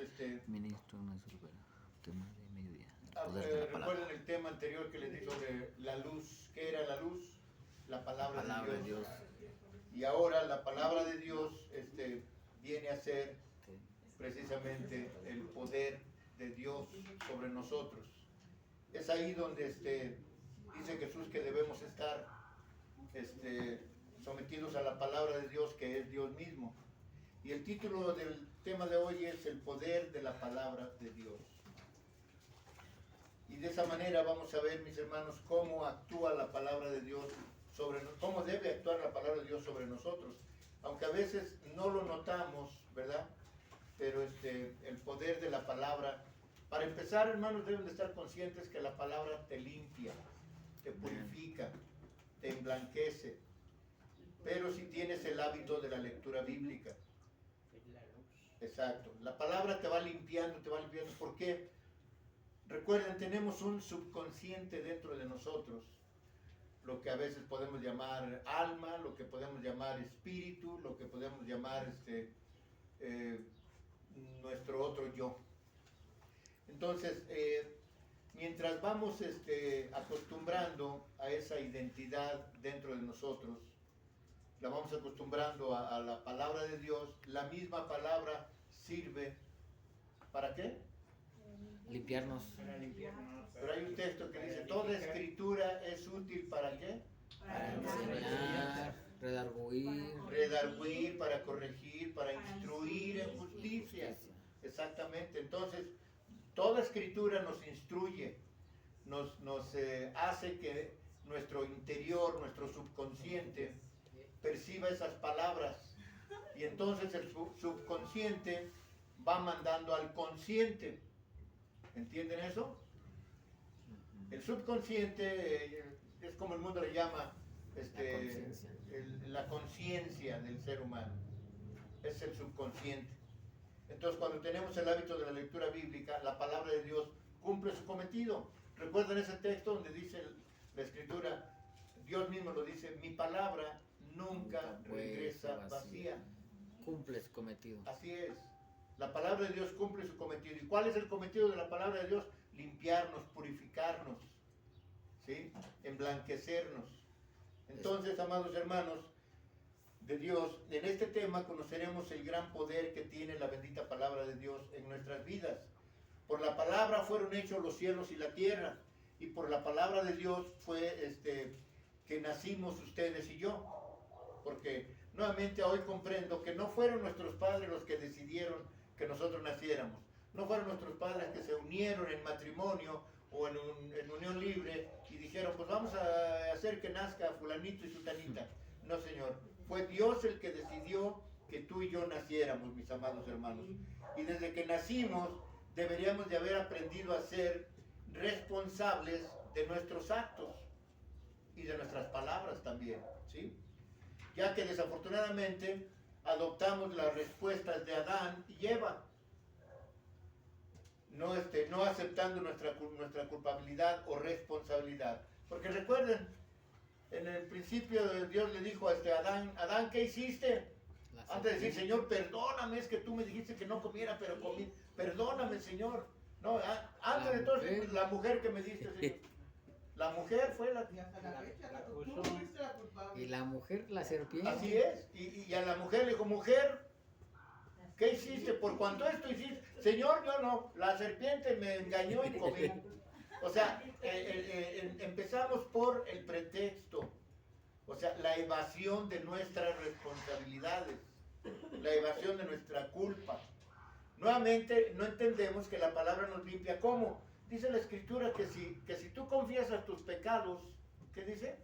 hermanos, Ministro nuestro tema de mediodía. El poder de la palabra. recuerden el tema anterior que les di sobre la luz. ¿Qué era la luz? La palabra de Dios. Y ahora la palabra de Dios viene a ser precisamente el poder de Dios sobre nosotros. Es ahí donde dice Jesús que debemos estar sometidos a la palabra de Dios, que es Dios mismo. Y el título del tema de hoy es el poder de la palabra de Dios. Y de esa manera vamos a ver, mis hermanos, cómo actúa la palabra de Dios cómo debe actuar la palabra de Dios sobre nosotros. Aunque a veces no lo notamos, ¿verdad? Pero el poder de la palabra, para empezar, hermanos, deben de estar conscientes que la palabra te limpia, te purifica, te emblanquece. Pero si tienes el hábito de la lectura bíblica. Exacto. La palabra te va limpiando, te va limpiando. ¿Por qué? Recuerden, tenemos un subconsciente dentro de nosotros, lo que a veces podemos llamar alma, lo que podemos llamar espíritu, lo que podemos llamar nuestro otro yo. Entonces, mientras vamos acostumbrando a esa identidad dentro de nosotros, la vamos acostumbrando a la palabra de Dios, la misma palabra sirve ¿para qué? Limpiarnos. Pero hay un texto que dice, toda escritura es útil ¿para qué? Para enseñar, redarguir, para corregir, para instruir en justicia. Exactamente. Entonces, toda escritura nos instruye, nos hace que nuestro interior, nuestro subconsciente, perciba esas palabras. Y entonces el subconsciente va mandando al consciente. ¿Entienden eso? El subconsciente es como el mundo le llama la conciencia del ser humano. Es el subconsciente. Entonces, cuando tenemos el hábito de la lectura bíblica, la palabra de Dios cumple su cometido. ¿Recuerdan ese texto donde dice la Escritura? Dios mismo lo dice, mi palabra nunca regresa vacía. Cumple su cometido. Así es. La palabra de Dios cumple su cometido. ¿Y cuál es el cometido de la palabra de Dios? Limpiarnos, purificarnos, ¿sí? Emblanquecernos. Entonces, amados hermanos de Dios, en este tema conoceremos el gran poder que tiene la bendita palabra de Dios en nuestras vidas. Por la palabra fueron hechos los cielos y la tierra, y por la palabra de Dios fue que nacimos ustedes y yo. Porque nuevamente hoy comprendo que no fueron nuestros padres los que decidieron que nosotros naciéramos. No fueron nuestros padres que se unieron en matrimonio o en unión libre y dijeron, pues vamos a hacer que nazca fulanito y sutanita. No, Señor. Fue Dios el que decidió que tú y yo naciéramos, mis amados hermanos. Y desde que nacimos deberíamos de haber aprendido a ser responsables de nuestros actos y de nuestras palabras también, ¿sí? Ya que desafortunadamente adoptamos las respuestas de Adán y Eva, no aceptando nuestra culpabilidad o responsabilidad. Porque recuerden, en el principio Dios le dijo a Adán, Adán, ¿qué hiciste? Antes de decir, Señor, perdóname, es que tú me dijiste que no comiera, pero comí. Perdóname, Señor. No, antes de todo, la mujer que me diste, Señor. La mujer fue la que... Y la mujer, la serpiente. Así es. Y a la mujer le dijo, mujer, ¿qué hiciste? Por cuanto esto hiciste. Señor, yo no. La serpiente me engañó y comí. O sea, empezamos por el pretexto. O sea, la evasión de nuestras responsabilidades. La evasión de nuestra culpa. Nuevamente, no entendemos que la palabra nos limpia. ¿Cómo? Dice la Escritura que si tú confiesas tus pecados, ¿qué dice?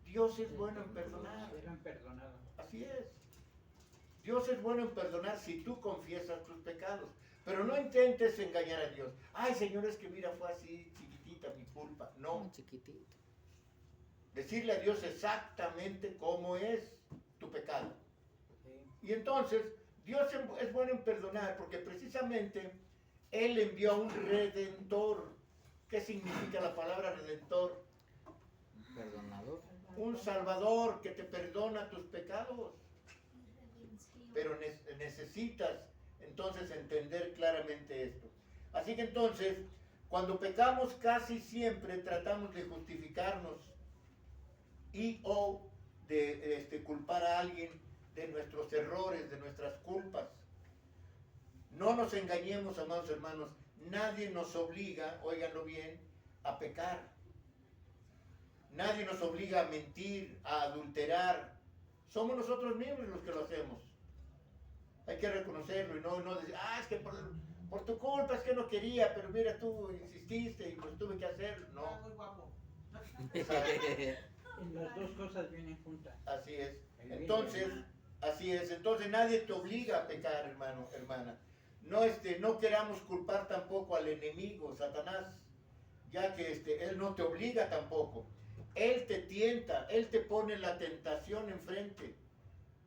Dios es bueno en perdonar. Así es. Dios es bueno en perdonar si tú confiesas tus pecados. Pero no intentes engañar a Dios. Ay, Señor, es que mira, fue así, chiquitita mi culpa. No. Chiquitito. Decirle a Dios exactamente cómo es tu pecado. Y entonces, Dios es bueno en perdonar porque precisamente Él envió a un redentor. ¿Qué significa la palabra redentor? Un perdonador. Un salvador que te perdona tus pecados. Pero necesitas entonces entender claramente Así que entonces, cuando pecamos casi siempre tratamos de justificarnos y o de culpar a alguien de nuestros errores, de nuestras culpas. No nos engañemos, amados hermanos, nadie nos obliga, óiganlo bien, a pecar. Nadie nos obliga a mentir, a adulterar. Somos nosotros mismos los que lo hacemos. Hay que reconocerlo y no decir, es que por tu culpa es que no quería, pero mira, tú insististe y pues tuve que hacerlo. No. Muy guapo. Las dos cosas vienen juntas. Así es. Entonces, Entonces nadie te obliga a pecar, hermano, hermana. No queramos culpar tampoco al enemigo, Satanás, ya que él no te obliga tampoco. Él te tienta, él te pone la tentación enfrente,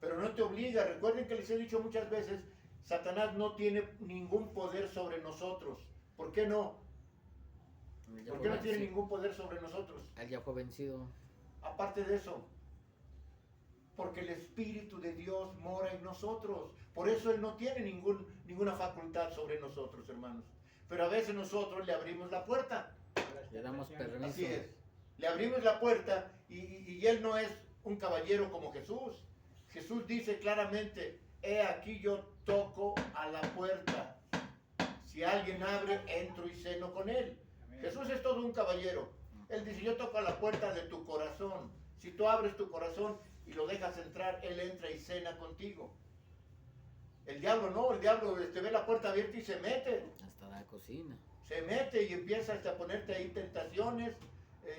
pero no te obliga. Recuerden que les he dicho muchas veces, Satanás no tiene ningún poder sobre nosotros. ¿Por qué no? ¿Por qué no tiene ningún poder sobre nosotros? Él ya fue vencido. Aparte de eso, porque el Espíritu de Dios mora en nosotros. Por eso Él no tiene ninguna facultad sobre nosotros, hermanos. Pero a veces nosotros le abrimos la puerta. Le damos permiso. Así es. Le abrimos la puerta y Él no es un caballero como Jesús. Jesús dice claramente, he aquí yo toco a la puerta. Si alguien abre, entro y ceno con Él. Jesús es todo un caballero. Él dice, yo toco a la puerta de tu corazón. Si tú abres tu corazón y lo dejas entrar, Él entra y cena contigo. El diablo no, el diablo ve la puerta abierta y se mete. Hasta la cocina. Se mete y empieza hasta a ponerte ahí tentaciones,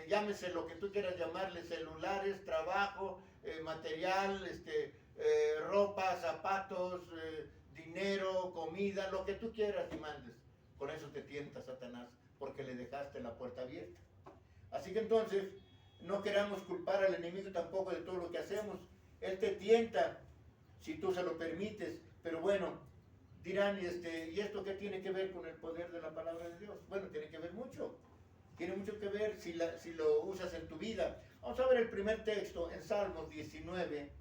llámese lo que tú quieras llamarle, celulares, trabajo, material, ropa, zapatos, dinero, comida, lo que tú quieras y mandes. Con eso te tienta Satanás, porque le dejaste la puerta abierta. Así que entonces, no queramos culpar al enemigo tampoco de todo lo que hacemos. Él te tienta, si tú se lo permites, pero bueno, dirán, ¿y esto qué tiene que ver con el poder de la palabra de Dios? Bueno, tiene que ver mucho. Tiene mucho que ver si lo usas en tu vida. Vamos a ver el primer texto en Salmos 19,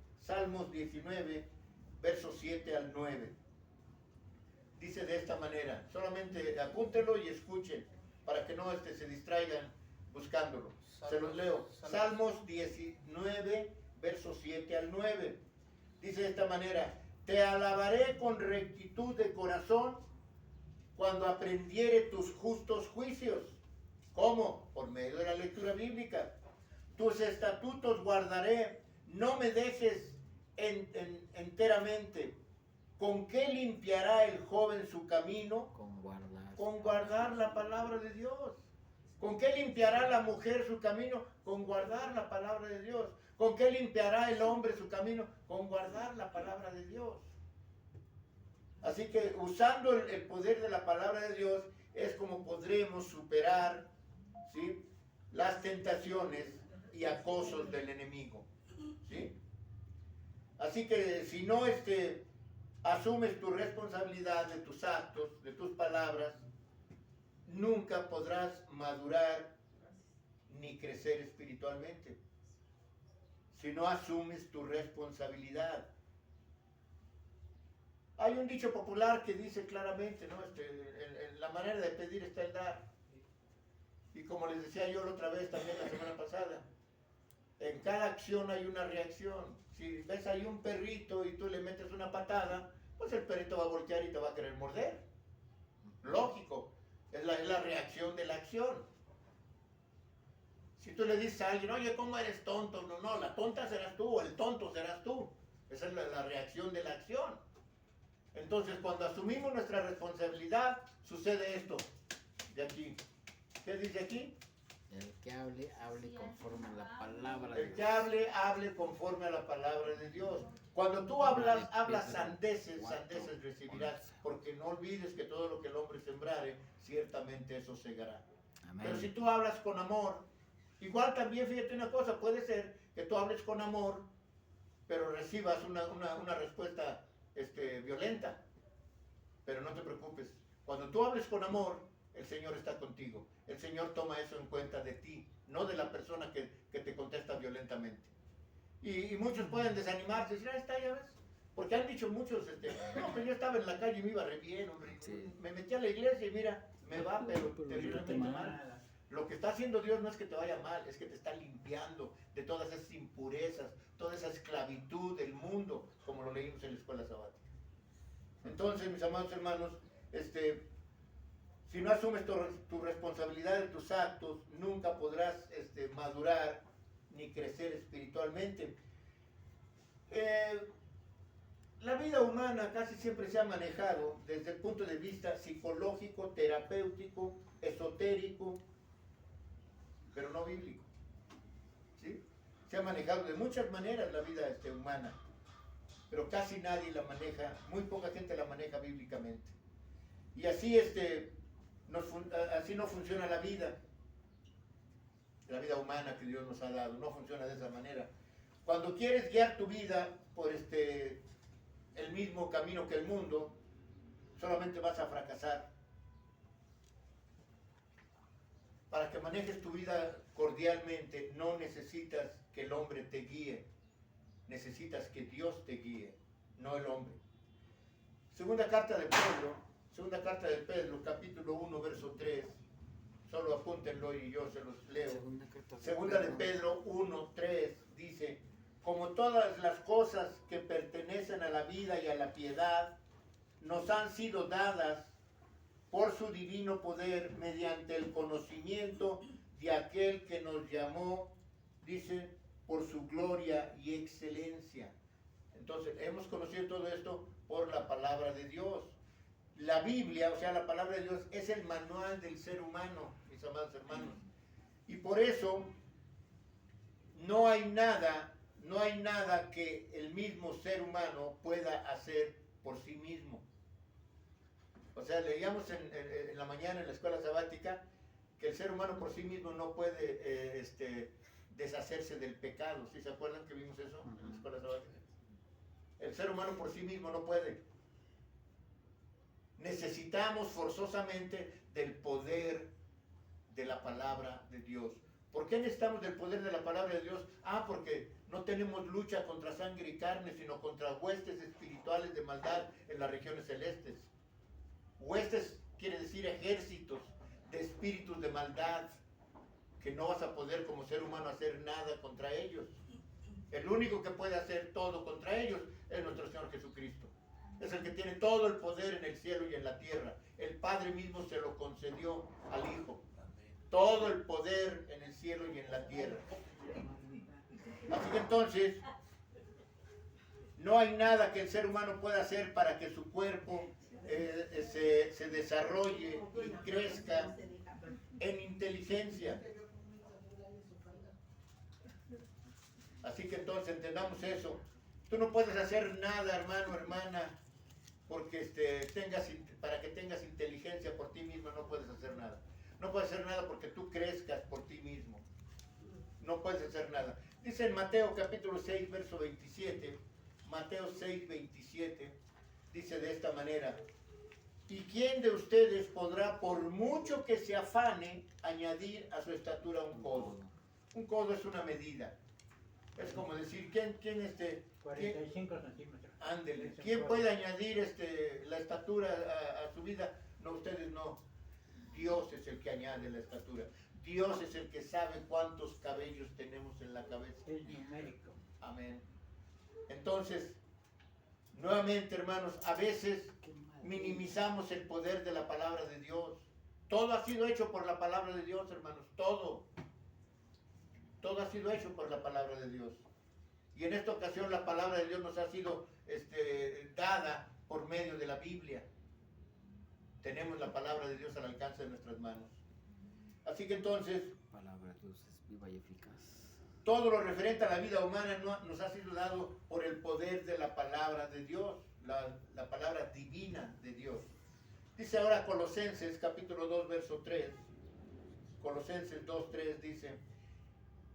versos 7 al 9. Dice de esta manera, solamente apúntenlo y escuchen, para que no se distraigan buscándolo. Se los leo. Salmos 19, versos 7 al 9. Dice de esta manera, te alabaré con rectitud de corazón cuando aprendiere tus justos juicios. ¿Cómo? Por medio de la lectura bíblica. Tus estatutos guardaré, no me dejes enteramente. ¿Con qué limpiará el joven su camino? Con guardar la palabra de Dios. ¿Con qué limpiará la mujer su camino? Con guardar la palabra de Dios. ¿Con qué limpiará el hombre su camino? Con guardar la palabra de Dios. Así que usando el poder de la palabra de Dios es como podremos superar, ¿sí?, las tentaciones y acosos del enemigo, ¿sí? Así que si no asumes tu responsabilidad de tus actos, de tus palabras, nunca podrás madurar ni crecer espiritualmente. Si no asumes tu responsabilidad. Hay un dicho popular que dice claramente, ¿no? La manera de pedir está el dar. Y como les decía yo la otra vez también la semana pasada, en cada acción hay una reacción. Si ves ahí un perrito y tú le metes una patada, pues el perrito va a voltear y te va a querer morder. Lógico, es la reacción de la acción. Si tú le dices a alguien, oye, ¿cómo eres tonto? No, la tonta serás tú o el tonto serás tú. Esa es la reacción de la acción. Entonces, cuando asumimos nuestra responsabilidad, sucede esto de aquí. ¿Qué dice aquí? El que hable conforme a la palabra de El Dios. que hable conforme a la palabra de Dios. Cuando tú hablas sandeces recibirás, porque no olvides que todo lo que el hombre sembrare, ciertamente eso segará. Amén. Pero si tú hablas con amor, igual también, fíjate una cosa, puede ser que tú hables con amor, pero recibas una respuesta violenta. Pero no te preocupes, cuando tú hables con amor, el Señor está contigo. El Señor toma eso en cuenta de ti, no de la persona que te contesta violentamente. Y muchos pueden desanimarse y decir, está, ya ves. Porque han dicho muchos, no, pero yo estaba en la calle y me iba re bien, hombre. Sí. Me metí a la iglesia y mira, me va, pero terriblemente mal. mal. Lo que está haciendo Dios no es que te vaya mal, es que te está limpiando de todas esas impurezas, toda esa esclavitud del mundo, como lo leímos en la escuela sabática. Entonces, mis amados hermanos, si no asumes tu responsabilidad de tus actos, nunca podrás madurar ni crecer espiritualmente. La vida humana casi siempre se ha manejado desde el punto de vista psicológico, terapéutico, esotérico, pero no bíblico. ¿Sí? Se ha manejado de muchas maneras la vida humana, pero casi nadie la maneja, muy poca gente la maneja bíblicamente. Y así, así no funciona la vida humana que Dios nos ha dado, no funciona de esa manera. Cuando quieres guiar tu vida por el mismo camino que el mundo, solamente vas a fracasar. Para que manejes tu vida cordialmente, no necesitas que el hombre te guíe, necesitas que Dios te guíe, no el hombre. Segunda carta de Pedro, capítulo 1, verso 3, solo apúntenlo y yo se los leo. Segunda de Pedro 1, 3 dice: como todas las cosas que pertenecen a la vida y a la piedad, nos han sido dadas por su divino poder mediante el conocimiento de aquel que nos llamó, dice, por su gloria y excelencia. Entonces, hemos conocido todo esto por la palabra de Dios. La Biblia, o sea, la palabra de Dios, es el manual del ser humano, mis amados hermanos. Y por eso, no hay nada que el mismo ser humano pueda hacer por sí mismo. O sea, leíamos en la mañana en la escuela sabática que el ser humano por sí mismo no puede deshacerse del pecado. ¿Sí se acuerdan que vimos eso en la escuela sabática? El ser humano por sí mismo no puede. Necesitamos forzosamente del poder de la palabra de Dios. ¿Por qué necesitamos del poder de la palabra de Dios? Porque no tenemos lucha contra sangre y carne, sino contra huestes espirituales de maldad en las regiones celestes. Huestes quiere decir ejércitos de espíritus de maldad, que no vas a poder como ser humano hacer nada contra ellos. El único que puede hacer todo contra ellos es nuestro Señor Jesucristo. Es el que tiene todo el poder en el cielo y en la tierra. El Padre mismo se lo concedió al Hijo. Todo el poder en el cielo y en la tierra. Así que entonces, no hay nada que el ser humano pueda hacer para que su cuerpo se desarrolle y crezca en inteligencia. Así que entonces entendamos eso. Tú no puedes hacer nada, hermano, hermana, porque para que tengas inteligencia por ti mismo no puedes hacer nada. No puedes hacer nada porque tú crezcas por ti mismo. No puedes hacer nada. Dice en Mateo capítulo 6, verso 27, Mateo 6, 27, dice de esta manera: ¿y quién de ustedes podrá, por mucho que se afane, añadir a su estatura un codo? Un codo es una medida. Es como decir, ¿quién 45 centímetros. Ándele. ¿Quién puede añadir la estatura a su vida? No, ustedes no. Dios es el que añade la estatura. Dios es el que sabe cuántos cabellos tenemos en la cabeza. Es numérico. Amén. Entonces, nuevamente, hermanos, a veces minimizamos el poder de la palabra de Dios. Todo ha sido hecho por la palabra de Dios, hermanos. Todo. Todo ha sido hecho por la palabra de Dios. Y en esta ocasión la palabra de Dios nos ha sido dada por medio de la Biblia. Tenemos la palabra de Dios al alcance de nuestras manos. Así que entonces, La palabra de Dios es viva y eficaz. todo lo referente a la vida humana nos ha sido dado por el poder de la palabra de Dios, la palabra divina de Dios. Dice ahora Colosenses capítulo 2, verso 3. Colosenses 2, 3 dice: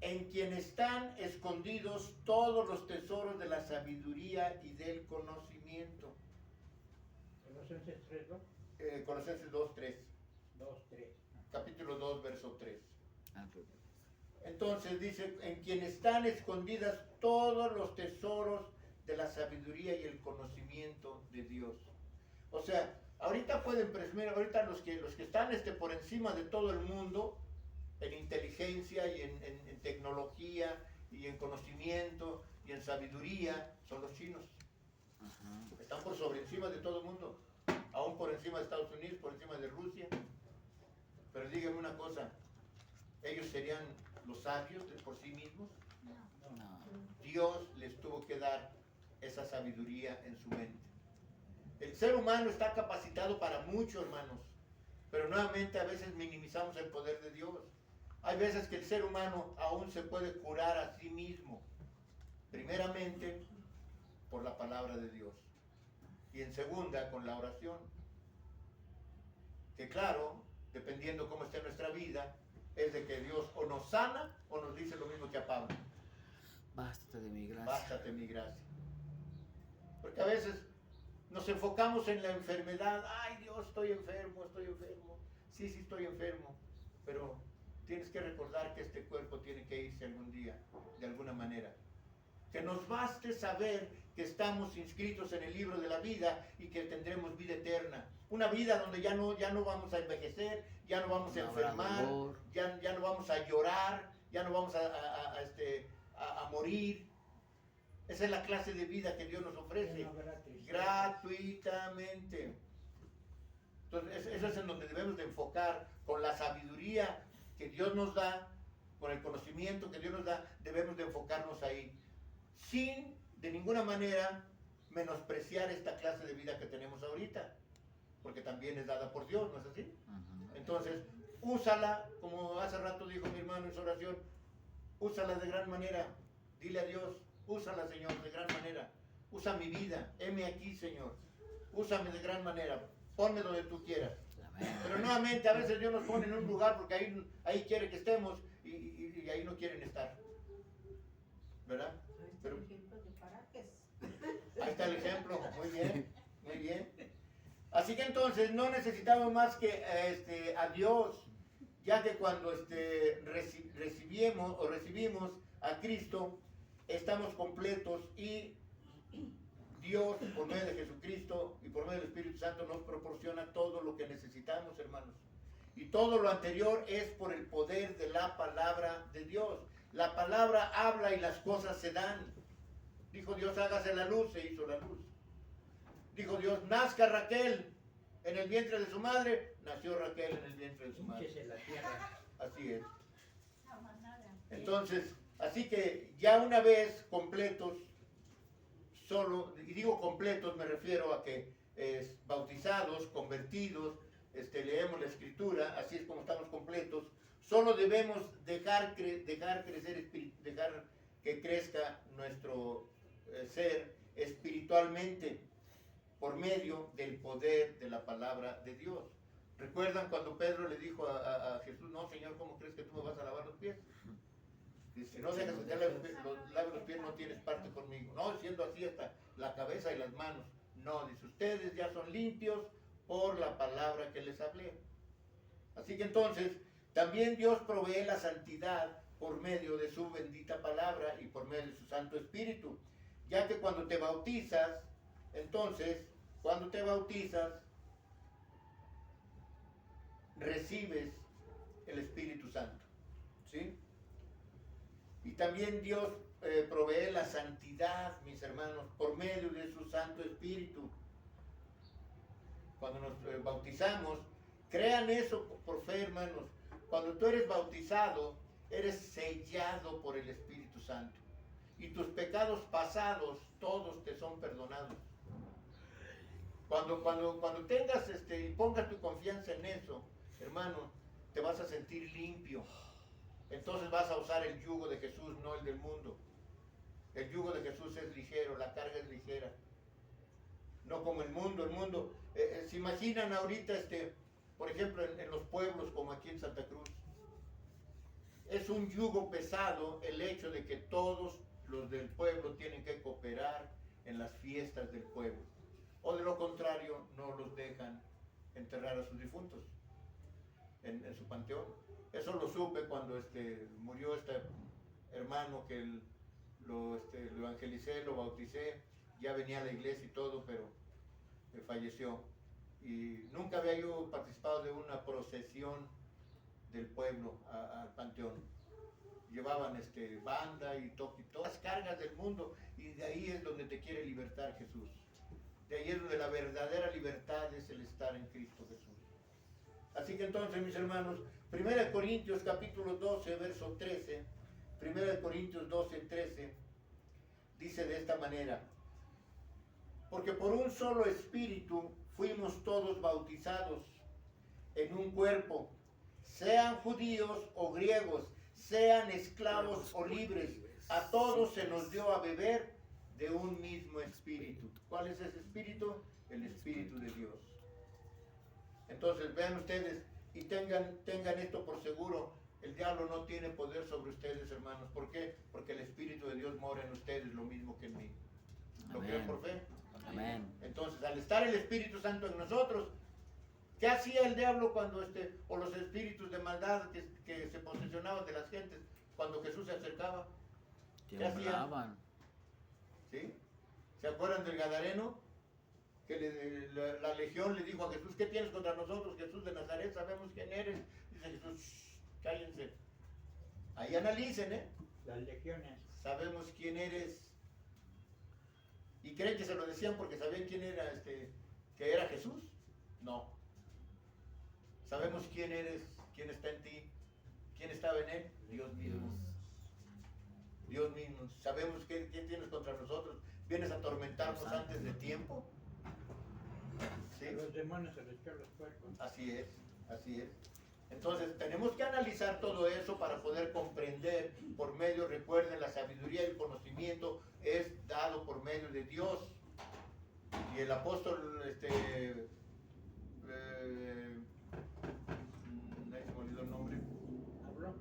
en quien están escondidos todos los tesoros de la sabiduría y del conocimiento. Colosenses 3, ¿no? Colosenses 2, 3. 2, 3. Capítulo 2, verso 3. Ah, pero- Entonces dice, en quien están escondidas todos los tesoros de la sabiduría y el conocimiento de Dios. O sea, Ahorita pueden presumir, ahorita los que están por encima de todo el mundo, en inteligencia y en tecnología y en conocimiento y en sabiduría, son los chinos. Ajá. Están por sobre encima de todo el mundo, aún por encima de Estados Unidos, por encima de Rusia. Pero díganme una cosa, ¿ellos serían los sabios de por sí mismos? No. Dios les tuvo que dar esa sabiduría en su mente. El ser humano está capacitado para mucho, hermanos, pero nuevamente a veces minimizamos el poder de Dios. Hay veces que el ser humano aún se puede curar a sí mismo, primeramente por la palabra de Dios y en segunda con la oración. Que claro, dependiendo cómo esté nuestra vida, es de que Dios o nos sana o nos dice lo mismo que a Pablo. Bástate de mi gracia. Bástate mi gracia. Porque a veces nos enfocamos en la enfermedad. Ay, Dios, estoy enfermo, estoy enfermo. Sí, sí, estoy enfermo. Pero tienes que recordar que este cuerpo tiene que irse algún día, de alguna manera. Que nos baste saber que estamos inscritos en el libro de la vida y que tendremos vida eterna. Una vida donde ya no vamos a envejecer, ya no vamos a No habrá enfermar, dolor. ya no vamos a llorar, ya no vamos a morir. Esa es la clase de vida que Dios nos ofrece, Ya no habrá tristeza. gratuitamente. Entonces, eso es en donde debemos de enfocar, con la sabiduría que Dios nos da, con el conocimiento que Dios nos da, debemos de enfocarnos ahí, sin de ninguna manera menospreciar esta clase de vida que tenemos ahorita, porque también es dada por Dios, ¿no es así? Ajá. Entonces, úsala, como hace rato dijo mi hermano en su oración, úsala de gran manera. Dile a Dios, úsala, Señor, de gran manera. Usa mi vida, heme aquí, Señor. Úsame de gran manera. Ponme donde tú quieras. Amén. Pero nuevamente, a veces Dios nos pone en un lugar porque ahí quiere que estemos y ahí no quieren estar. ¿Verdad? Pero ahí está el ejemplo. Muy bien, muy bien. Así que entonces no necesitamos más que a Dios, ya que cuando recibimos a Cristo, estamos completos y Dios, por medio de Jesucristo y por medio del Espíritu Santo, nos proporciona todo lo que necesitamos, hermanos. Y todo lo anterior es por el poder de la palabra de Dios. La palabra habla y las cosas se dan. Dijo Dios, hágase la luz, se hizo la luz. Dijo Dios, nazca Raquel en el vientre de su madre, nació Raquel en el vientre de su madre. Hínchese la tierra. Así es. Entonces, así que ya una vez completos, solo, y digo completos, me refiero a que bautizados, convertidos, leemos la escritura, así es como estamos completos, solo debemos dejar crecer, dejar que crezca nuestro ser espiritualmente por medio del poder de la palabra de Dios. ¿Recuerdan cuando Pedro le dijo a Jesús, no, Señor, ¿cómo crees que tú me vas a lavar los pies? Dice, si no dejas que te lave los pies, no tienes parte conmigo. No, siendo así hasta la cabeza y las manos. No, dice, ustedes ya son limpios por la palabra que les hablé. Así que entonces, también Dios provee la santidad por medio de su bendita palabra y por medio de su Santo Espíritu. Ya que cuando te bautizas, entonces, cuando te bautizas, recibes el Espíritu Santo. ¿Sí? Y también Dios provee la santidad, mis hermanos, por medio de su Santo Espíritu. Cuando nos bautizamos, crean eso por fe, hermanos. Cuando tú eres bautizado, eres sellado por el Espíritu Santo. Y tus pecados pasados, todos te son perdonados. Cuando tengas y pongas tu confianza en eso, hermano, te vas a sentir limpio. Entonces vas a usar el yugo de Jesús, no el del mundo. El yugo de Jesús es ligero, la carga es ligera. No como el mundo, se imaginan ahorita, por ejemplo, en los pueblos como aquí en Santa Cruz. Es un yugo pesado el hecho de que todos los del pueblo tienen que cooperar en las fiestas del pueblo. O de lo contrario, no los dejan enterrar a sus difuntos en su panteón. Eso lo supe cuando murió este hermano que lo evangelicé, lo bauticé, ya venía a la iglesia y todo, pero falleció. y nunca había yo participado de una procesión del pueblo al panteón. Llevaban banda y toque, todas las cargas del mundo, y de ahí es donde te quiere libertar Jesús. De ahí es donde la verdadera libertad es el estar en Cristo Jesús. Así que entonces, mis hermanos, 1 Corintios capítulo 12, verso 13, 1 Corintios 12, 13, dice de esta manera: porque por un solo espíritu fuimos todos bautizados en un cuerpo, sean judíos o griegos, sean esclavos o libres, a todos se nos dio a beber de un mismo espíritu. ¿Cuál es ese espíritu? El Espíritu de Dios. Entonces vean ustedes y tengan esto por seguro: el diablo no tiene poder sobre ustedes, hermanos. ¿Por qué? Porque el Espíritu de Dios mora en ustedes lo mismo que en mí. ¿Lo creen por fe? Amén. Entonces, al estar el Espíritu Santo en nosotros, ¿qué hacía el diablo cuando o los espíritus de maldad que se posesionaban de las gentes cuando Jesús se acercaba? ¿Qué hacían? Temblaban. ¿Sí? ¿Se acuerdan del Gadareno? Que la legión le dijo a Jesús: ¿qué tienes contra nosotros, Jesús de Nazaret? Sabemos quién eres. Dice Jesús: "Shh, cállense. Ahí analicen, Las legiones. Sabemos quién eres. ¿Y creen que se lo decían porque sabían quién era, que era Jesús? No. Sabemos quién eres, quién está en ti, quién estaba en él, Dios mismo. Dios mismo. Sabemos quién tienes contra nosotros. ¿Vienes a atormentarnos antes de tiempo? ¿Sí? A los demonios se les echó los cuerpos. Así es, así es. Entonces tenemos que analizar todo eso para poder comprender por medio, recuerden, la sabiduría y el conocimiento es dado por medio de Dios. Y el apóstol, se me olvidó el nombre. ¿Habló?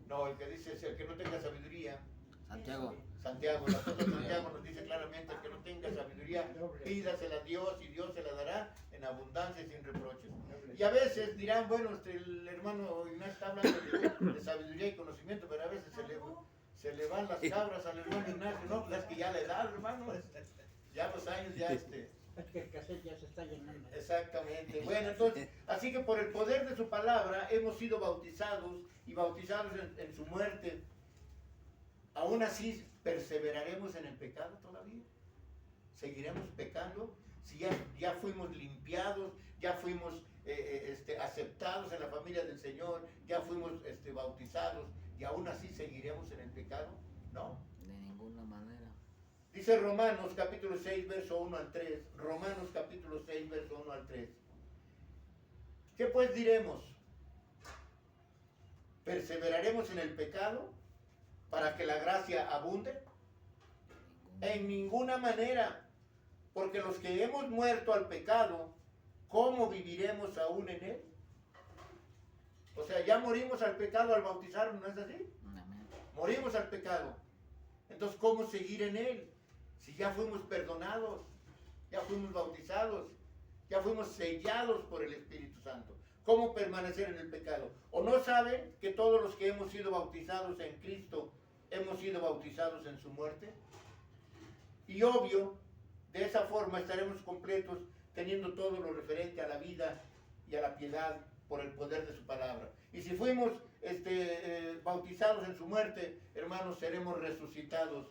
No, el que dice: el que no tenga sabiduría. Santiago. Santiago, el apóstol Santiago nos dice claramente: el que no tenga sabiduría, pídasela a Dios y Dios se la dará en abundancia y sin reproches. Y a veces dirán: bueno, el hermano Ignacio está hablando de sabiduría y conocimiento, pero a veces se le van las cabras al hermano Ignacio. No, pues es que ya la edad, hermano, ya los años, ya Es que el cassette ya se está llenando. Exactamente. Bueno, entonces, así que por el poder de su palabra hemos sido bautizados y bautizados en su muerte. Aún así, ¿perseveraremos en el pecado todavía? ¿Seguiremos pecando? Si ya fuimos limpiados, ya fuimos aceptados en la familia del Señor, ya fuimos bautizados, y aún así seguiremos en el pecado. No. De ninguna manera. Dice Romanos capítulo 6, verso 1 al 3. Romanos capítulo 6, verso 1 al 3. ¿Qué pues diremos? ¿Perseveraremos en el pecado para que la gracia abunde? En ninguna manera, porque los que hemos muerto al pecado, ¿cómo viviremos aún en él? O sea, ya morimos al pecado al bautizarnos, ¿no es así? Amén. Morimos al pecado. Entonces, ¿cómo seguir en él? Si ya fuimos perdonados, ya fuimos bautizados, ya fuimos sellados por el Espíritu Santo. ¿Cómo permanecer en el pecado? ¿O no saben que todos los que hemos sido bautizados en Cristo, hemos sido bautizados en su muerte? Y obvio, de esa forma estaremos completos, teniendo todo lo referente a la vida y a la piedad por el poder de su palabra. Y si fuimos bautizados en su muerte, hermanos, seremos resucitados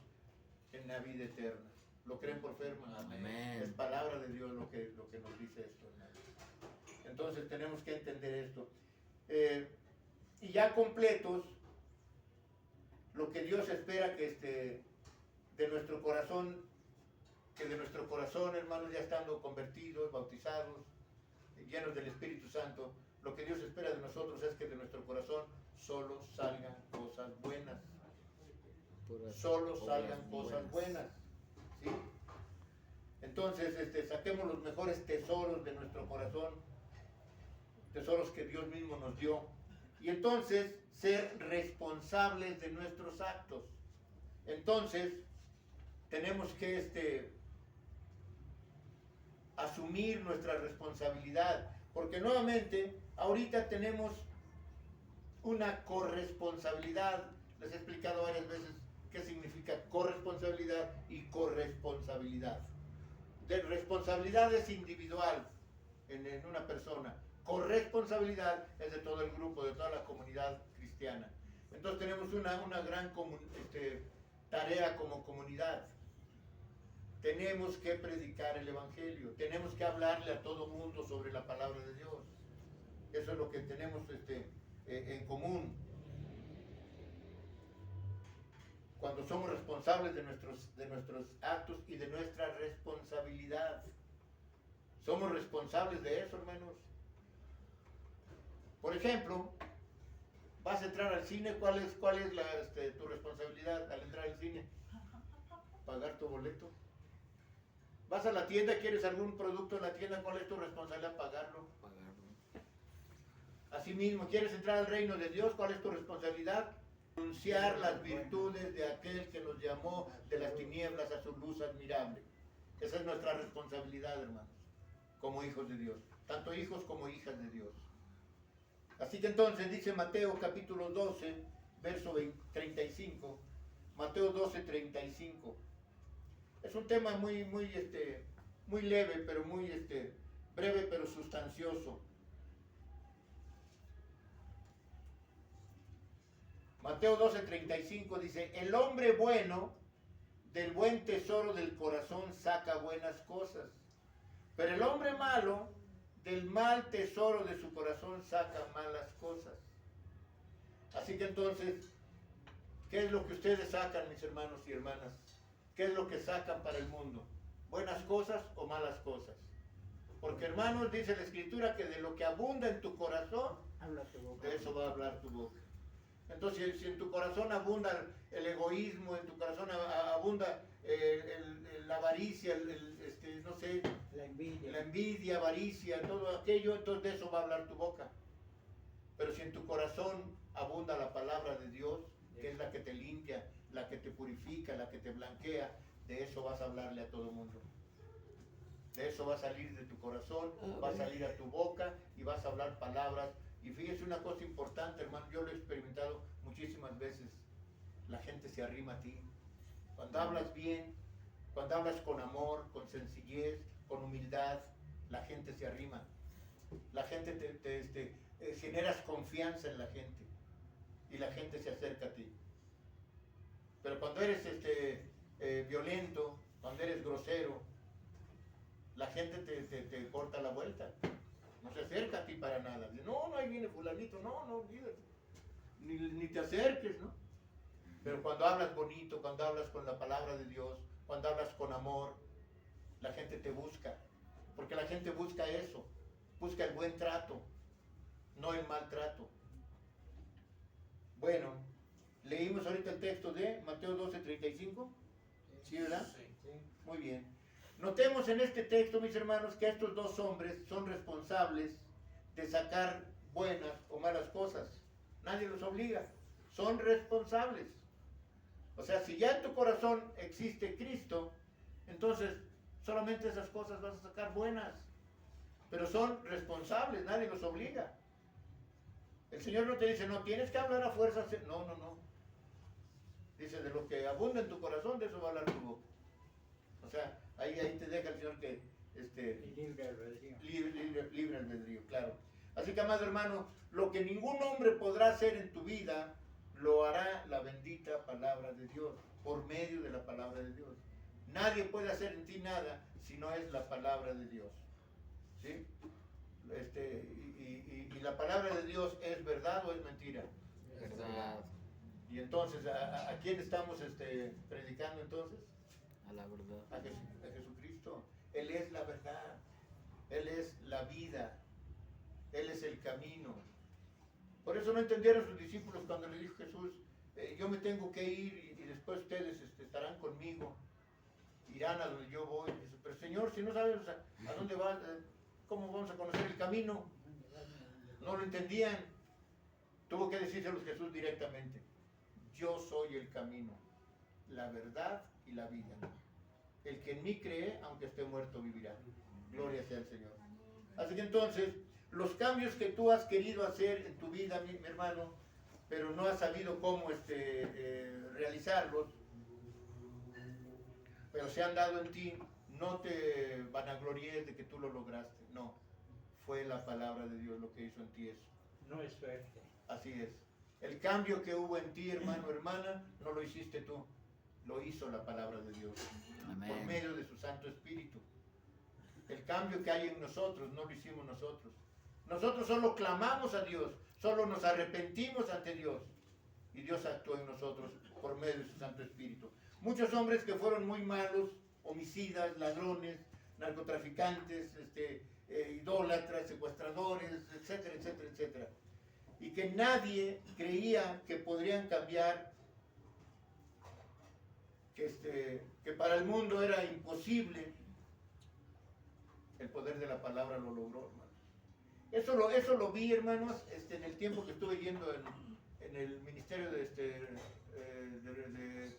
en la vida eterna. ¿Lo creen por fe, hermanos? Amén. Es palabra de Dios lo que nos dice esto, hermanos. Entonces tenemos que entender esto. Y ya completos, lo que Dios espera que de nuestro corazón, hermanos, ya estando convertidos, bautizados, llenos del Espíritu Santo, lo que Dios espera de nosotros es que de nuestro corazón solo salgan cosas buenas. Solo salgan cosas buenas. ¿Sí? Entonces, saquemos los mejores tesoros de nuestro corazón, tesoros que Dios mismo nos dio. Y entonces, ser responsables de nuestros actos. Entonces, tenemos que asumir nuestra responsabilidad, porque nuevamente ahorita tenemos una corresponsabilidad. Les he explicado varias veces qué significa corresponsabilidad y corresponsabilidad. De responsabilidad es individual, en una persona. Corresponsabilidad es de todo el grupo, de toda la comunidad cristiana. Entonces tenemos una gran tarea como comunidad. Tenemos que predicar el Evangelio, tenemos que hablarle a todo mundo sobre la palabra de Dios. Eso es lo que tenemos en común. Cuando somos responsables de nuestros actos y de nuestra responsabilidad. Somos responsables de eso, hermanos. Por ejemplo, vas a entrar al cine, ¿cuál es tu responsabilidad al entrar al cine? Pagar tu boleto. Vas a la tienda, quieres algún producto en la tienda, ¿cuál es tu responsabilidad? Pagarlo. Asimismo, quieres entrar al reino de Dios, ¿cuál es tu responsabilidad? Anunciar las virtudes de aquel que nos llamó de las tinieblas a su luz admirable. Esa es nuestra responsabilidad, hermanos, como hijos de Dios, tanto hijos como hijas de Dios. Así que entonces dice Mateo capítulo 12, verso 35, Mateo 12, 35. Es un tema muy leve, pero muy breve, pero sustancioso. Mateo 12, 35 dice, el hombre bueno del buen tesoro del corazón saca buenas cosas, pero el hombre malo del mal tesoro de su corazón saca malas cosas. Así que entonces, ¿qué es lo que ustedes sacan, mis hermanos y hermanas? ¿Qué es lo que sacan para el mundo? ¿Buenas cosas o malas cosas? Porque, hermanos, dice la Escritura que de lo que abunda en tu corazón, Habla tu boca. de eso va a hablar tu boca. Entonces, si en tu corazón abunda el egoísmo, en tu corazón abunda la avaricia, no sé, La la envidia, avaricia, todo aquello, entonces de eso va a hablar tu boca. Pero si en tu corazón abunda la palabra de Dios, que es la que te limpia, la que te purifica, la que te blanquea, de eso vas a hablarle a todo el mundo. De eso va a salir de tu corazón, va a salir a tu boca y vas a hablar palabras. Y fíjese una cosa importante, hermano, yo lo he experimentado muchísimas veces. La gente se arrima a ti. Cuando hablas bien, cuando hablas con amor, con sencillez, con humildad, la gente se arrima. La gente generas confianza en la gente y la gente se acerca a ti. Pero cuando eres violento, cuando eres grosero, la gente te corta la vuelta. No se acerca a ti para nada. Dice, no, ahí viene fulanito, no, olvídate. Ni te acerques, ¿no? Pero cuando hablas bonito, cuando hablas con la palabra de Dios, cuando hablas con amor, la gente te busca. Porque la gente busca eso, busca el buen trato, no el maltrato. Bueno, leímos ahorita el texto de Mateo 12, 35. ¿Sí, verdad? Sí. Muy bien. Notemos en este texto, mis hermanos, que estos dos hombres son responsables de sacar buenas o malas cosas. Nadie los obliga. Son responsables. O sea, si ya en tu corazón existe Cristo, entonces solamente esas cosas vas a sacar buenas. Pero son responsables, nadie los obliga. El Señor no te dice, no, tienes que hablar a fuerzas. No. Dice, de lo que abunda en tu corazón, de eso va a hablar tu boca. O sea, ahí te deja el Señor que Libre albedrío. libre albedrío, claro. Así que, amado hermano, lo que ningún hombre podrá hacer en tu vida, lo hará la bendita palabra de Dios, por medio de la palabra de Dios. Nadie puede hacer en ti nada si no es la palabra de Dios. ¿Sí? Y la palabra de Dios, ¿es verdad o es mentira? Verdad. Y entonces, ¿a quién estamos predicando entonces? A la verdad. A Jesucristo. Él es la verdad, Él es la vida, Él es el camino. Por eso no entendieron sus discípulos cuando le dijo Jesús, yo me tengo que ir y después ustedes estarán conmigo, irán a donde yo voy. Dice, pero Señor, si no sabemos a dónde vas, ¿cómo vamos a conocer el camino? No lo entendían. Tuvo que decírselos Jesús directamente. Yo soy el camino, la verdad y la vida. El que en mí cree, aunque esté muerto, vivirá. Gloria sea al Señor. Así que entonces, los cambios que tú has querido hacer en tu vida, mi hermano, pero no has sabido cómo realizarlos, pero se han dado en ti, no te vanaglories de que tú lo lograste, no. fue la palabra de Dios lo que hizo en ti eso. No es suerte. Así es. El cambio que hubo en ti, hermano, hermana, no lo hiciste tú, lo hizo la palabra de Dios, por Amén. medio de su Santo Espíritu. El cambio que hay en nosotros, no lo hicimos nosotros. Nosotros solo clamamos a Dios, solo nos arrepentimos ante Dios, y Dios actuó en nosotros por medio de su Santo Espíritu. Muchos hombres que fueron muy malos, homicidas, ladrones, narcotraficantes, idólatras, secuestradores, etcétera, etcétera, etcétera. Y que nadie creía que podrían cambiar, que para el mundo era imposible. El poder de la palabra lo logró, hermanos. Eso lo vi, hermanos, en el tiempo que estuve yendo en el ministerio de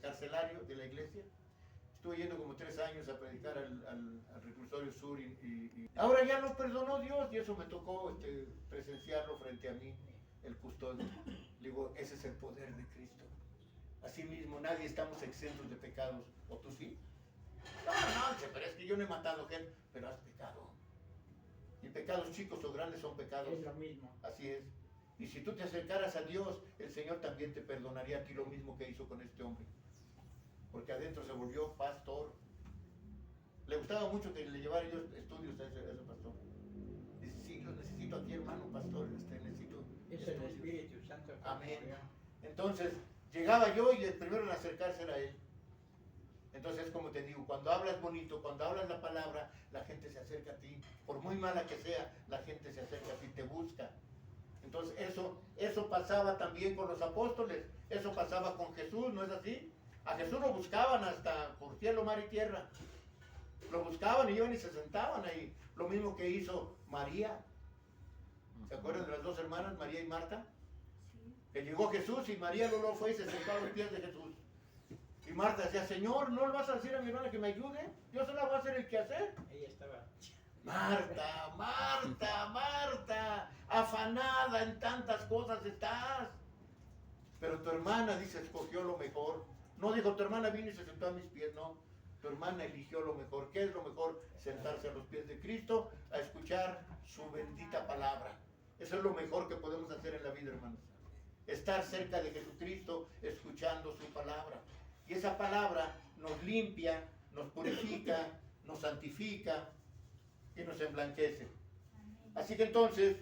carcelario de la iglesia. Estuve yendo como 3 años a predicar al reclusorio sur y ahora ya lo perdonó Dios y eso me tocó presenciarlo frente a mí, el custodio. Le digo, ese es el poder de Cristo. Asimismo, nadie estamos exentos de pecados. ¿O tú sí? No, pero es que yo no he matado gente, pero has pecado. Y pecados chicos o grandes son pecados. Es lo mismo. Así es. Y si tú te acercaras a Dios, el Señor también te perdonaría a ti lo mismo que hizo con este hombre. Porque adentro se volvió pastor. Le gustaba mucho que le llevara yo estudios a ese pastor. Dice, sí, lo necesito aquí, hermano pastor, necesito Es el estudios. Espíritu Santo. que Amén. murió. Entonces, llegaba yo y el primero en acercarse era él. Entonces, como te digo, cuando hablas bonito, cuando hablas la palabra, la gente se acerca a ti. Por muy mala que sea, la gente se acerca a ti, te busca. Entonces, eso pasaba también con los apóstoles, eso pasaba con Jesús, ¿no es así? A Jesús lo buscaban hasta por cielo, mar y tierra. Lo buscaban y iban y se sentaban ahí. Lo mismo que hizo María. ¿Se acuerdan de las 2 hermanas, María y Marta? Que llegó Jesús y María luego fue y se sentó a los pies de Jesús. Y Marta decía, Señor, ¿no le vas a decir a mi hermana que me ayude? Yo sola voy a hacer el quehacer. Ella estaba. Marta, Marta, Marta, afanada en tantas cosas estás. Pero tu hermana, dice, escogió lo mejor. No dijo, tu hermana vino y se sentó a mis pies, no. Tu hermana eligió lo mejor. ¿Qué es lo mejor? Sentarse a los pies de Cristo, a escuchar su bendita palabra. Eso es lo mejor que podemos hacer en la vida, hermanos. Estar cerca de Jesucristo, escuchando su palabra. Y esa palabra nos limpia, nos purifica, nos santifica y nos emblanquece. Así que entonces,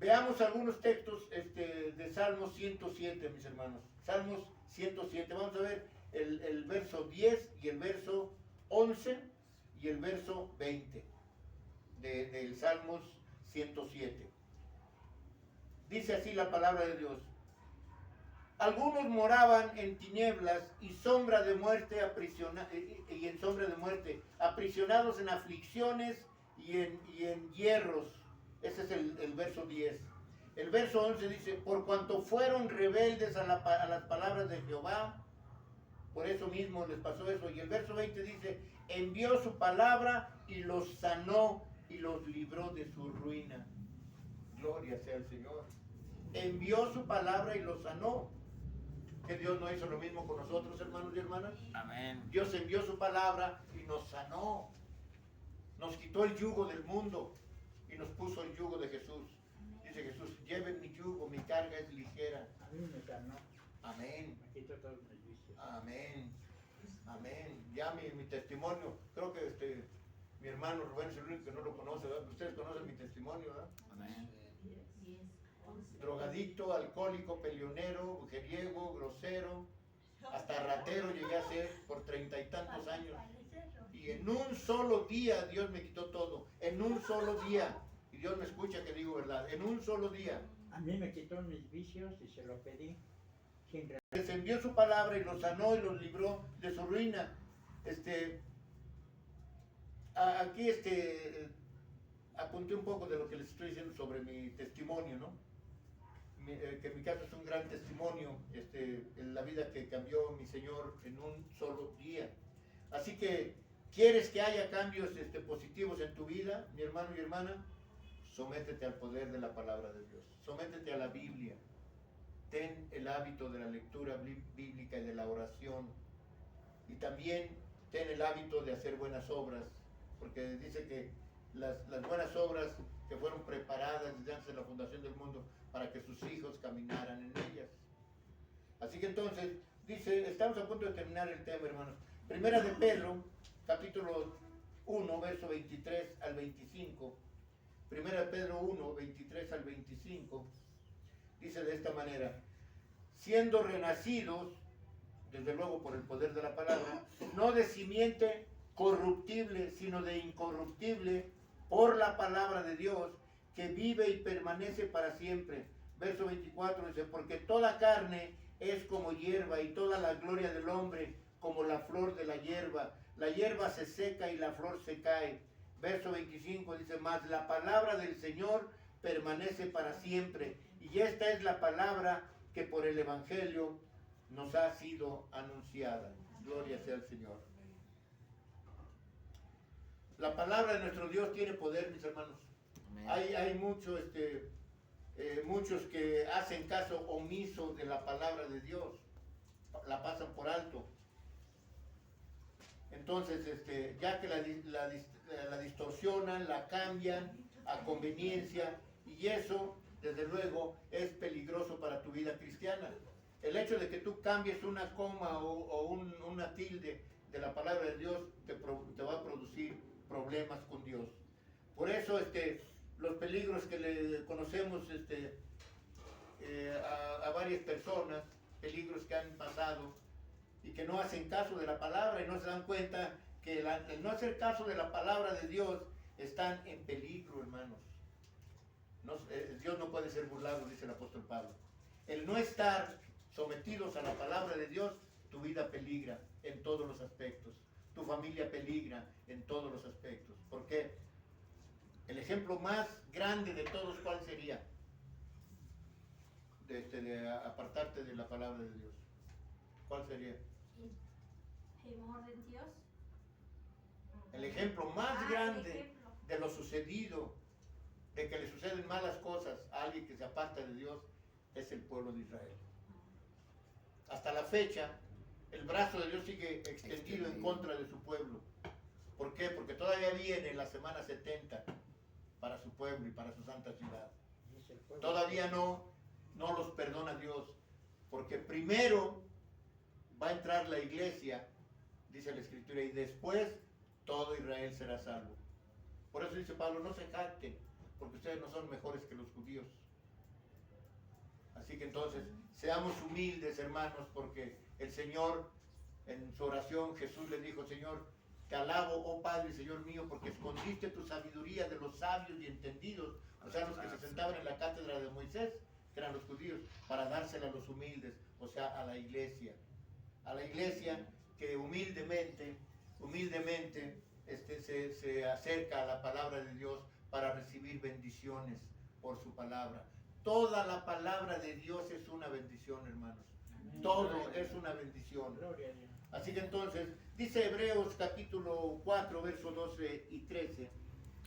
veamos algunos textos de Salmos 107, mis hermanos. Salmos 107. Vamos a ver el verso 10 y el verso 11 y el verso 20 del Salmos 107. Dice así la palabra de Dios. Algunos moraban en tinieblas y sombra de muerte aprisionados en aflicciones y en hierros. Ese es el verso 10. El verso 11 dice, por cuanto fueron rebeldes a las palabras de Jehová, por eso mismo les pasó eso. Y el verso 20 dice, envió su palabra y los sanó y los libró de su ruina. Gloria sea al Señor. Envió su palabra y los sanó. Que Dios no hizo lo mismo con nosotros, hermanos y hermanas. Amén. Dios envió su palabra y nos sanó. Nos quitó el yugo del mundo y nos puso el yugo de Jesús. Dice Jesús, lleven mi yugo, mi carga es ligera. A mí me sanó. Amén. Me quitó todos mis vicios. Amén. Amén. Ya mi testimonio, creo que mi hermano Rubén es el único que no lo conoce, ¿verdad? Ustedes conocen mi testimonio, ¿verdad? Amén. Drogadicto, alcohólico, peleonero, mujeriego, grosero, hasta ratero llegué a ser por 30 y tantos años. Y en un solo día Dios me quitó todo, en un solo día. Y Dios me escucha que digo verdad, en un solo día. A mí me quitó mis vicios y se lo pedí. Sin re- Les envió su palabra y los sanó y los libró de su ruina. Aquí apunté un poco de lo que les estoy diciendo sobre mi testimonio, ¿no? Que en mi caso es un gran testimonio, en la vida que cambió mi Señor en un solo día. Así que, ¿quieres que haya cambios positivos en tu vida, mi hermano y hermana? Sométete al poder de la palabra de Dios, sométete a la Biblia, ten el hábito de la lectura bíblica y de la oración, y también ten el hábito de hacer buenas obras, porque dice que las buenas obras que fueron preparadas desde antes de la fundación del mundo para que sus hijos caminaran en ellas. Así que entonces, dice, estamos a punto de terminar el tema, hermanos. Primera de Pedro, capítulo 1, verso 23 al 25. Primera de Pedro 1, 23 al 25. Dice de esta manera: siendo renacidos, desde luego por el poder de la palabra, no de simiente corruptible, sino de incorruptible, por la palabra de Dios, que vive y permanece para siempre. Verso 24 dice: porque toda carne es como hierba, y toda la gloria del hombre como la flor de la hierba. La hierba se seca y la flor se cae. Verso 25 dice: mas la palabra del Señor permanece para siempre. Y esta es la palabra que por el Evangelio nos ha sido anunciada. Gloria sea al Señor. La palabra de nuestro Dios tiene poder, mis hermanos. Hay muchos que hacen caso omiso de la palabra de Dios, la pasan por alto. Entonces, ya que la distorsionan, la cambian a conveniencia, y eso, desde luego, es peligroso para tu vida cristiana. El hecho de que tú cambies una coma o una tilde de la palabra de Dios te va a producir problemas con Dios. Por eso, los peligros que le conocemos a varias personas, peligros que han pasado y que no hacen caso de la palabra y no se dan cuenta que el no hacer caso de la palabra de Dios están en peligro, hermanos. Dios no puede ser burlado, dice el apóstol Pablo. El no estar sometidos a la palabra de Dios, tu vida peligra en todos los aspectos. Tu familia peligra en todos los aspectos. ¿Por qué? El ejemplo más grande de todos, ¿cuál sería? De apartarte de la palabra de Dios. ¿Cuál sería? El amor de Dios. El ejemplo más grande de lo sucedido, de que le suceden malas cosas a alguien que se aparta de Dios, es el pueblo de Israel. Hasta la fecha, el brazo de Dios sigue extendido en contra de su pueblo. ¿Por qué? Porque todavía viene la semana 70 para su pueblo y para su santa ciudad. Todavía no los perdona Dios, porque primero va a entrar la iglesia, dice la Escritura, y después todo Israel será salvo. Por eso dice Pablo: no se jacten, porque ustedes no son mejores que los judíos. Así que entonces, seamos humildes, hermanos, porque el Señor, en su oración, Jesús le dijo: Señor, te alabo, oh Padre, Señor mío, porque escondiste tu sabiduría de los sabios y entendidos, o sea, los que se sentaban en la cátedra de Moisés, que eran los judíos, para dársela a los humildes, o sea, a la iglesia. A la iglesia que humildemente se acerca a la palabra de Dios para recibir bendiciones por su palabra. Toda la palabra de Dios es una bendición, hermanos. Todo es una bendición. Así que entonces, dice Hebreos capítulo 4, versos 12 y 13.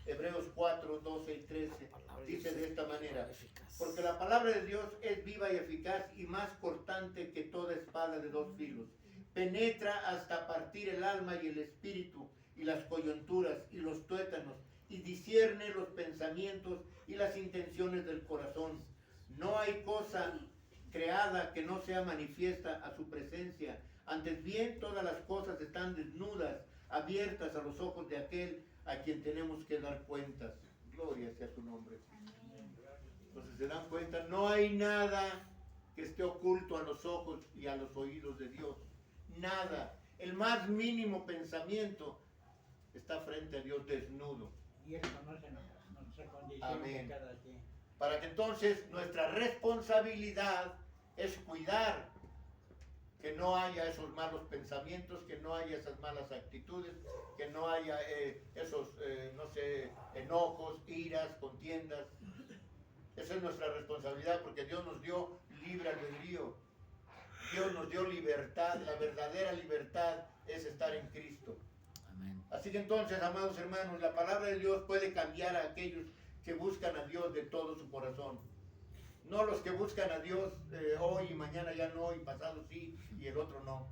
Hebreos 4, 12 y 13. Dice de esta manera: porque la palabra de Dios es viva y eficaz y más cortante que toda espada de dos filos. Penetra hasta partir el alma y el espíritu y las coyunturas y los tuétanos, y discierne los pensamientos y las intenciones del corazón. No hay cosa creada que no sea manifiesta a su presencia. Antes bien, todas las cosas están desnudas, abiertas a los ojos de aquel a quien tenemos que dar cuentas. Gloria sea su nombre. Entonces, se dan cuenta, no hay nada que esté oculto a los ojos y a los oídos de Dios. Nada. El más mínimo pensamiento está frente a Dios desnudo. Y Él conoce nuestra condición. Amén. De cada quien. Para que entonces nuestra responsabilidad es cuidar que no haya esos malos pensamientos, que no haya esas malas actitudes, que no haya esos, enojos, iras, contiendas. Esa es nuestra responsabilidad, porque Dios nos dio libre albedrío. Dios nos dio libertad. La verdadera libertad es estar en Cristo. Amén. Así que entonces, amados hermanos, la palabra de Dios puede cambiar a aquellos que buscan a Dios de todo su corazón. No los que buscan a Dios hoy y mañana ya no, y pasado sí, y el otro no.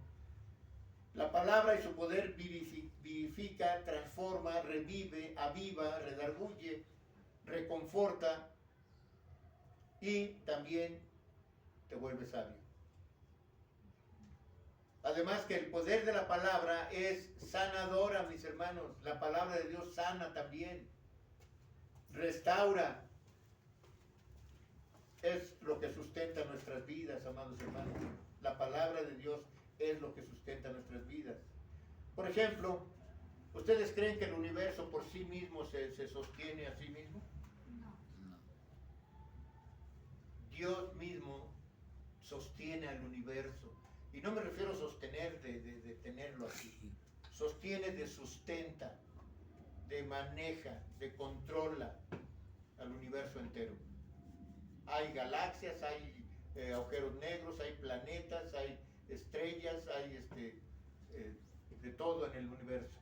La palabra y su poder vivifica, transforma, revive, aviva, redarguye, reconforta y también te vuelve sabio. Además que el poder de la palabra es sanadora, mis hermanos. La palabra de Dios sana también, restaura. Es lo que sustenta nuestras vidas, amados hermanos. La palabra de Dios es lo que sustenta nuestras vidas. Por ejemplo, ¿ustedes creen que el universo por sí mismo se sostiene a sí mismo? No. No. Dios mismo sostiene al universo. Y no me refiero a sostener de tenerlo así. Sostiene de sustenta, de maneja, de controla al universo entero. Hay galaxias, hay agujeros negros, hay planetas, hay estrellas, hay de todo en el universo.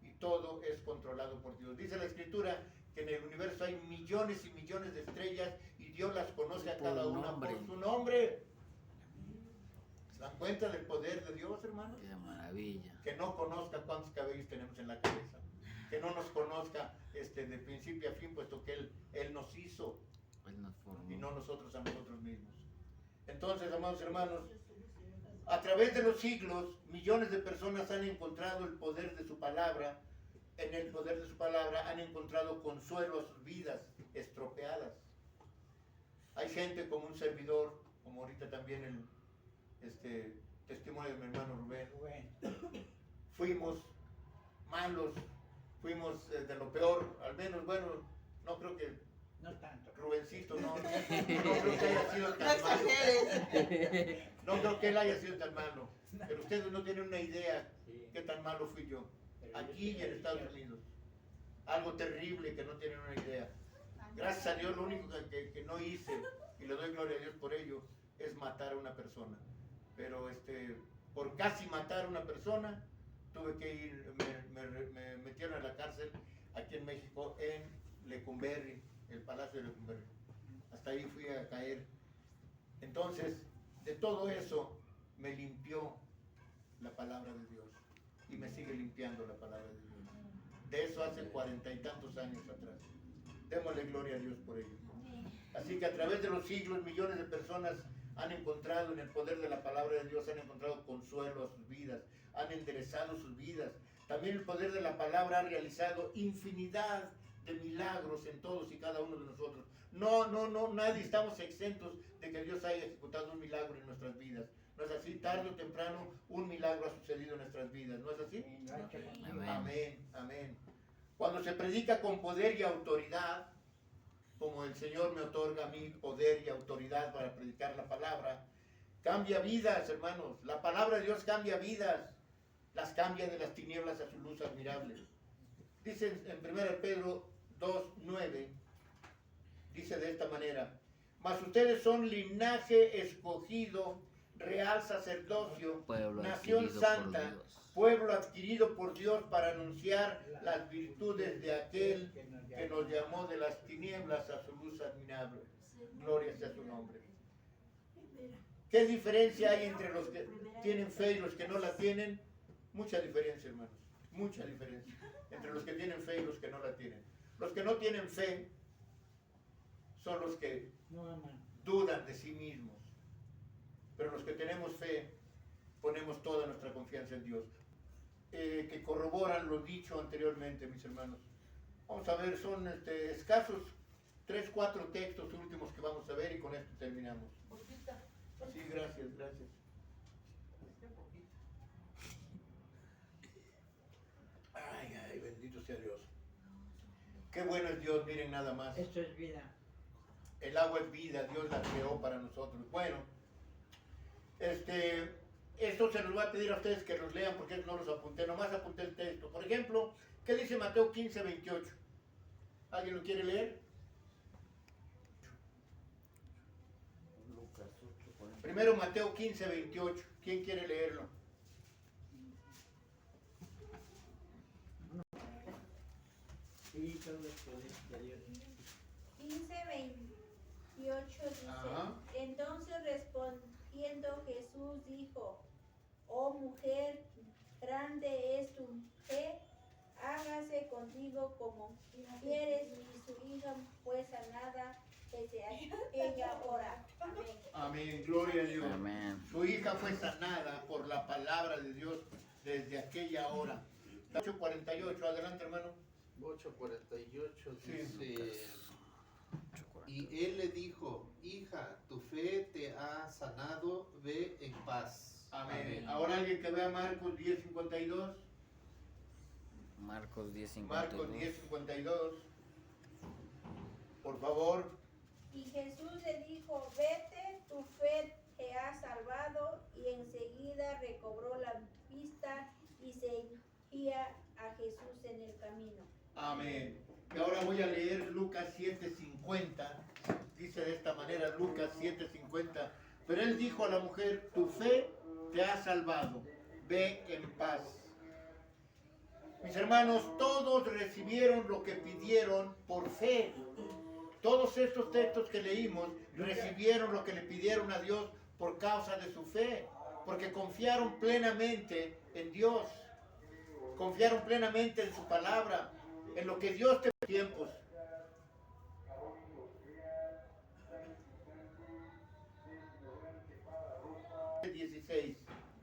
Y todo es controlado por Dios. Dice la Escritura que en el universo hay millones y millones de estrellas y Dios las conoce a Por cada una nombre. por su nombre. ¿Se dan cuenta del poder de Dios, hermanos? Qué maravilla. Que no conozca cuántos cabellos tenemos en la cabeza. Que no nos conozca de principio a fin, puesto que Él nos hizo Él nos formó. y no nosotros a nosotros mismos. Entonces, amados hermanos, a través de los siglos, millones de personas han encontrado el poder de su palabra. En el poder de su palabra han encontrado consuelo a sus vidas estropeadas. Hay gente como un servidor, como ahorita también el testimonio de mi hermano Rubén. Fuimos malos, fuimos de lo peor, al menos, bueno, no creo que No tanto. Rubencito, no creo que haya sido No tan malo. exageres. No creo que él haya sido tan malo. Pero ustedes no tienen una idea Sí. qué tan malo fui yo. Pero Aquí y yo- en Estados Unidos. Algo terrible que no tienen una idea. Gracias a Dios, lo único que no hice, y le doy gloria a Dios por ello, es matar a una persona. Pero por casi matar a una persona, tuve que ir, me metieron a la cárcel aquí en México, en Lecumberri, el Palacio de Lecumberri. Hasta ahí fui a caer. Entonces, de todo eso, me limpió la palabra de Dios. Y me sigue limpiando la palabra de Dios. De eso hace 40 y tantos años atrás. Démosle gloria a Dios por ello. Así que a través de los siglos, millones de personas han encontrado en el poder de la palabra de Dios, han encontrado consuelo a sus vidas, han enderezado sus vidas. También el poder de la palabra ha realizado infinidad de milagros en todos y cada uno de nosotros. No, nadie estamos exentos de que Dios haya ejecutado un milagro en nuestras vidas. ¿No es así? Tarde o temprano un milagro ha sucedido en nuestras vidas. ¿No es así? Lo ha hecho conmigo. Amén. Amén, amén. Cuando se predica con poder y autoridad, como el Señor me otorga a mí poder y autoridad para predicar la palabra, cambia vidas, hermanos. La palabra de Dios cambia vidas. Las cambia de las tinieblas a su luz admirable. Dice en 1 Pedro 2:9, dice de esta manera: mas ustedes son linaje escogido, real sacerdocio, Pueblo nación adquirido por santa, Dios. pueblo adquirido por Dios para anunciar las virtudes de aquel que nos llamó de las tinieblas a su luz admirable. Gloria sea su nombre. ¿Qué diferencia hay entre los que tienen fe y los que no la tienen? Mucha diferencia, hermanos. Mucha diferencia entre los que tienen fe y los que no la tienen. Los que no tienen fe son los que No aman. dudan de sí mismos. Pero los que tenemos fe ponemos toda nuestra confianza en Dios. Que corroboran lo dicho anteriormente, mis hermanos. Vamos a ver, son escasos 3, 4 textos últimos que vamos a ver y con esto terminamos. Sí, gracias, gracias. Ay, bendito sea Dios. Qué bueno es Dios, miren nada más. Esto es vida. El agua es vida, Dios la creó para nosotros. Bueno, esto se los voy a pedir a ustedes que los lean porque no los apunté, nomás apunté el texto. Por ejemplo, ¿qué dice Mateo 15:28? ¿Alguien lo quiere leer? Primero Mateo 15:28. ¿Quién quiere leerlo? Y todo el poder de Dios. 15:28 dice, Ajá. entonces respondiendo Jesús dijo, oh mujer, Amén, gloria a Dios. Amén. Su hija fue sanada por la palabra de Dios desde aquella hora. 8:48, adelante hermano. 8:48 Sí. dice, y él le dijo, hija, tu fe te ha sanado, ve en paz. Amén. Ahora alguien que vea Marcos 10:52. Marcos 10:52. Marcos 10:52. Por favor. Y Jesús le dijo, vete, tu fe te ha salvado, y enseguida recobró la vista y seguía a Jesús en el camino. Amén. Y ahora voy a leer Lucas 7:50. Dice de esta manera Lucas 7:50. Pero él dijo a la mujer, tu fe te ha salvado, ve en paz. Mis hermanos, todos recibieron lo que pidieron por fe. Todos estos textos que leímos recibieron lo que le pidieron a Dios por causa de su fe, porque confiaron plenamente en Dios, confiaron plenamente en su palabra, en lo que Dios te tiempos.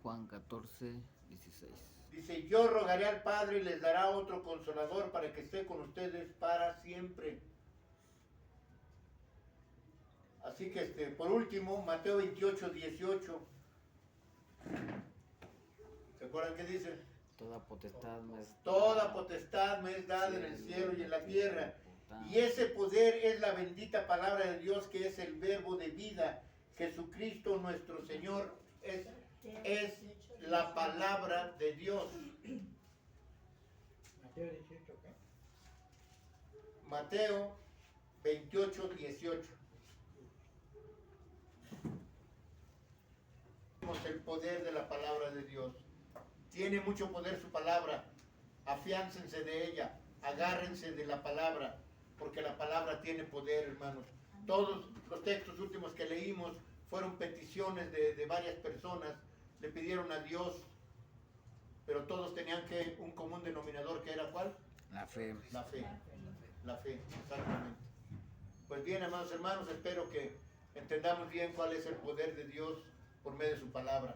Juan 14:16. Dice, yo rogaré al Padre y les dará otro consolador para que esté con ustedes para siempre. Así que por último, Mateo 28:18. ¿Se acuerdan qué dice? Toda potestad me es Toda potestad me es dada en el cielo y en la tierra. Y ese poder es la bendita palabra de Dios, que es el verbo de vida. Jesucristo nuestro Señor es la palabra de Dios. Mateo 18, ¿qué? Mateo 28:18. Tenemos el poder de la palabra de Dios. Tiene mucho poder su palabra. Afiáncense de ella. Agárrense de la palabra, porque la palabra tiene poder, hermanos. Todos los textos últimos que leímos fueron peticiones de varias personas. Le pidieron a Dios, pero todos tenían un común denominador, que era ¿cuál? La fe. La fe. La fe, exactamente. Pues bien, amados hermanos, espero que entendamos bien cuál es el poder de Dios por medio de su palabra.